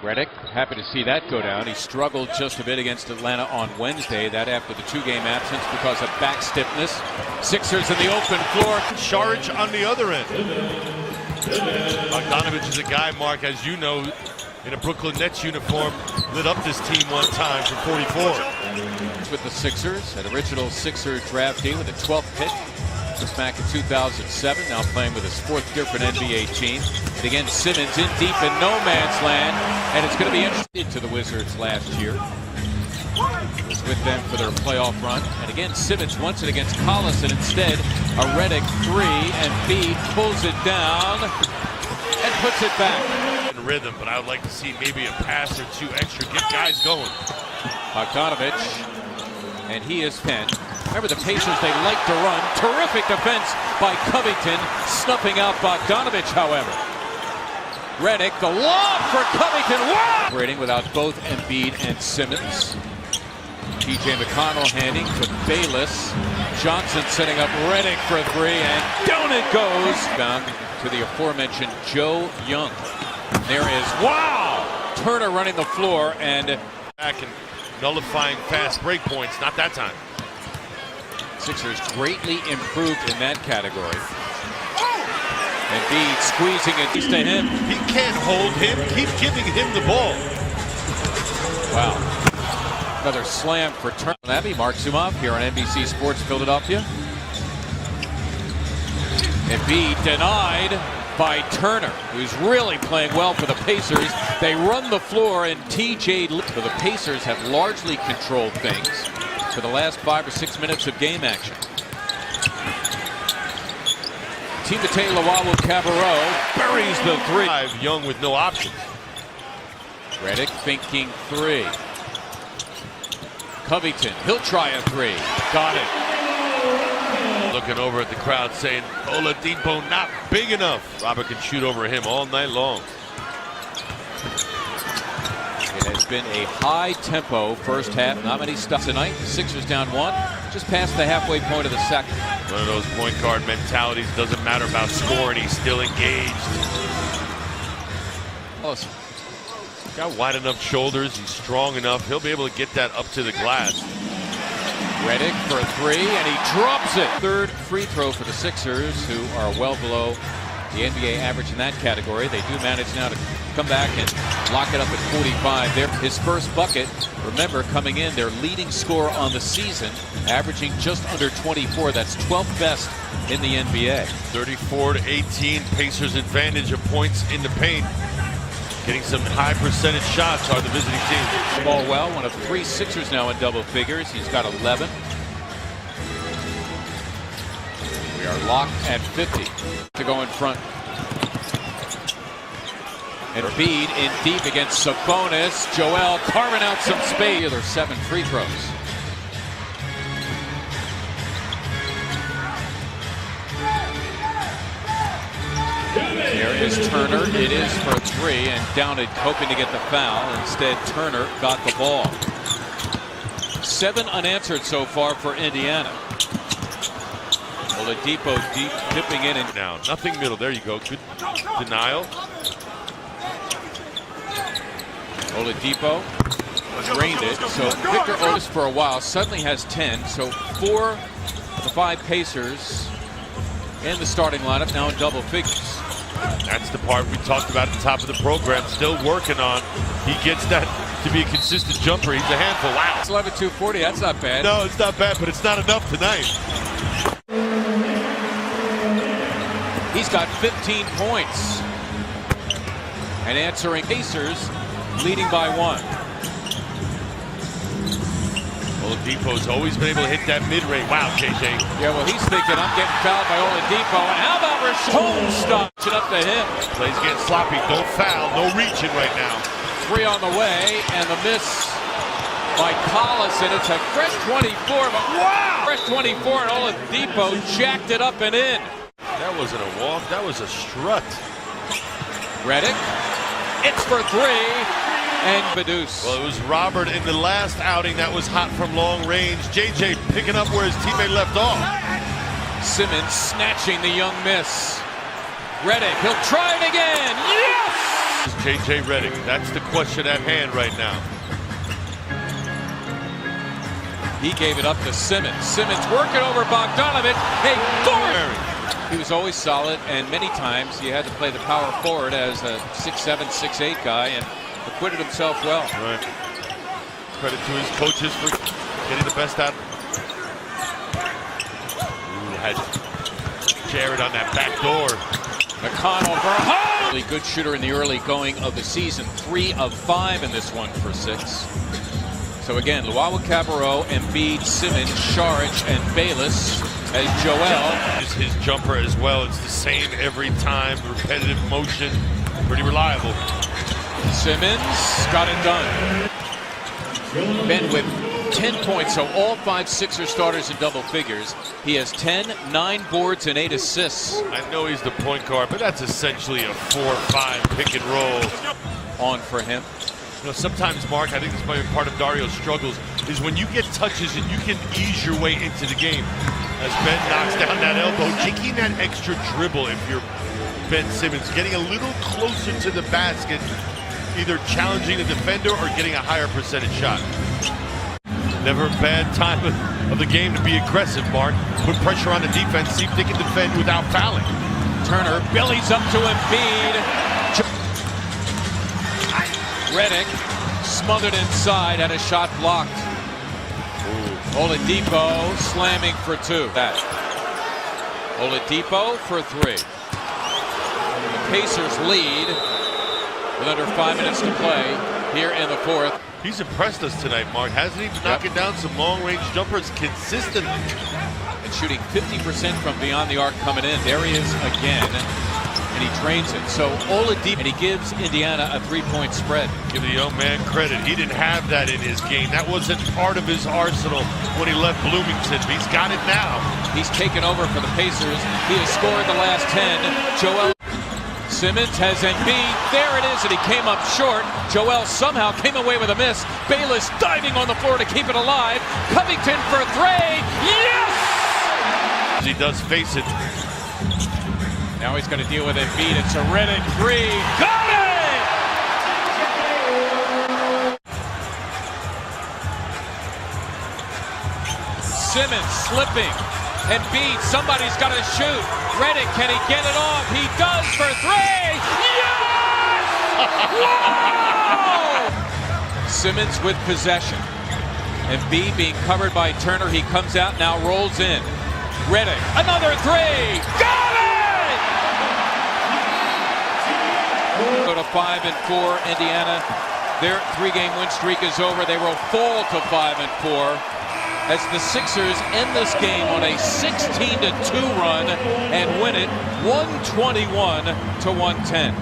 Redick, happy to see that go down. He struggled just a bit against Atlanta on Wednesday. That after the two-game absence because of back stiffness. Sixers in the open floor. Charge on the other end. Bogdanovich is a guy, Mark, as you know, in a Brooklyn Nets uniform, lit up this team one time for 44. With the Sixers, an original Sixers draftee with a 12th pick. Just back in 2007, now playing with his fourth different NBA team. And again, Simmons in deep in no man's land, and it's going to be interesting to the Wizards last year. Was with them for their playoff run. And again, Simmons wants it against Collison. Instead, a Redick three, and Embiid pulls it down and puts it back. In rhythm, but I would like to see maybe a pass or two extra, get guys going. Bogdanovich, and he is pinned. Remember the Pacers, they like to run. Terrific defense by Covington, snuffing out Bogdanovich, however. Redick, the lob for Covington. Wow! Operating without both Embiid and Simmons. T.J. McConnell handing to Bayless. Johnson setting up Redick for a three, and down it goes. Down to the aforementioned Joe Young. There is, wow! Turner running the floor and back and nullifying fast break points. Not that time. Sixers greatly improved in that category. Embiid squeezing it to him. He can't hold him. Keep giving him the ball. Wow. Another slam for Turner. Abby, Mark Zumov here on NBC Sports Philadelphia. Embiid denied by Turner, who's really playing well for the Pacers. They run the floor, and T.J. So the Pacers have largely controlled things for the last 5 or 6 minutes of game action. Timothé Luwawu-Cabarrot buries the three. Young with no options. Redick thinking three. Covington, he'll try a three. Got it. Looking over at the crowd saying, Oladipo not big enough. Robert can shoot over him all night long. It has been a high-tempo first half. Not many stops tonight. The Sixers down one, just past the halfway point of the second. One of those point guard mentalities. Doesn't matter about scoring. He's still engaged. Awesome. Got wide enough shoulders. He's strong enough. He'll be able to get that up to the glass. Redick for a three, and he drops it. Third free throw for the Sixers, who are well below the NBA average in that category. They do manage now to come back and lock it up at 45. There, his first bucket, remember, coming in, their leading scorer on the season, averaging just under 24. That's 12th best in the NBA. 34-18, Pacers advantage of points in the paint. Getting some high percentage shots are the visiting team. Ball well, one of 3 Sixers now in double figures. He's got 11. We are locked at 50 to go in front. And Embiid in deep against Sabonis. Joel carving out some space. There's 7 free throws. There is Turner. It is for 3, and down it, hoping to get the foul. Instead, Turner got the ball. 7 unanswered so far for Indiana. Oladipo deep dipping in and now nothing middle. There you go. Good denial. Oladipo drained it. So Victor Otis for a while suddenly has 10. So 4 of the 5 Pacers in the starting lineup now in double figures. That's the part we talked about at the top of the program. Still working on. He gets that to be a consistent jumper. He's a handful. Wow. It's 11-2-40. That's not bad. No, it's not bad, but it's not enough tonight. He's got 15 points. And answering Pacers leading by 1. Oladipo's always been able to hit that mid-range. Wow, JJ. Yeah, well, he's thinking, I'm getting fouled by Oladipo. And how about Rashawn stopping up to him? Plays getting sloppy. Don't foul. No reaching right now. 3 on the way, and the miss by Collison. It's a fresh 24, but wow! Fresh 24, and Oladipo jacked it up and in. That wasn't a walk. That was a strut. Redick. It's for 3. And Badus. Well, it was Robert in the last outing that was hot from long range. JJ picking up where his teammate left off. Simmons snatching the Young miss. Redick, he'll try it again. Yes! J.J. Redick, that's the question at hand right now. He gave it up to Simmons. Simmons working over Bogdanovic. Hey, he was always solid, and many times he had to play the power forward as a 6'7", 6'8" guy, and acquitted himself well. Right. Credit to his coaches for getting the best out. Ooh, had Jared on that back door. McConnell for a hole! Really good shooter in the early going of the season. 3 of 5 in this one for 6. So again, Luwawu-Cabarrot, Embiid, Simmons, Saric, and Bayless as Joel. His jumper as well. It's the same every time. Repetitive motion. Pretty reliable. Simmons got it done. Ben with 10 points, so all 5 Sixer starters in double figures. He has 10, 9 boards, and 8 assists. I know he's the point guard, but that's essentially a 4-5 pick and roll. On for him. You know, sometimes, Mark, I think this might be part of Dario's struggles, is when you get touches and you can ease your way into the game. As Ben knocks down that elbow, taking that extra dribble if you're Ben Simmons, getting a little closer to the basket, either challenging the defender or getting a higher percentage shot. Never a bad time of the game to be aggressive, Mark. Put pressure on the defense, see if they can defend without fouling. Turner bellies up to Embiid. Redick smothered inside, had a shot blocked. Oladipo slamming for 2. That. Oladipo for 3. The Pacers lead with under 5 minutes to play here in the 4th. He's impressed us tonight, Mark. Hasn't he been knocking down some long-range jumpers consistently? And shooting 50% from beyond the arc coming in. There he is again. And he trains it. So Oladipo, and he gives Indiana a 3-point spread. Give the young man credit. He didn't have that in his game. That wasn't part of his arsenal when he left Bloomington. He's got it now. He's taken over for the Pacers. He has scored the last 10. Joel Simmons has Embiid. There it is, and he came up short. Joel somehow came away with a miss. Bayless diving on the floor to keep it alive. Covington for 3. Yes! He does face it. Now he's going to deal with Embiid. It's a Redick 3. Got it! Simmons slipping. Embiid, somebody's got to shoot. Redick, can he get it off? He does for 3. Yes! Wow! Simmons with possession. Embiid being covered by Turner. He comes out, now rolls in. Redick, another 3. Got it! Go to 5-4, Indiana. Their 3-game win streak is over. They will fall to 5-4 as the Sixers end this game on a 16-2 run and win it 121-110.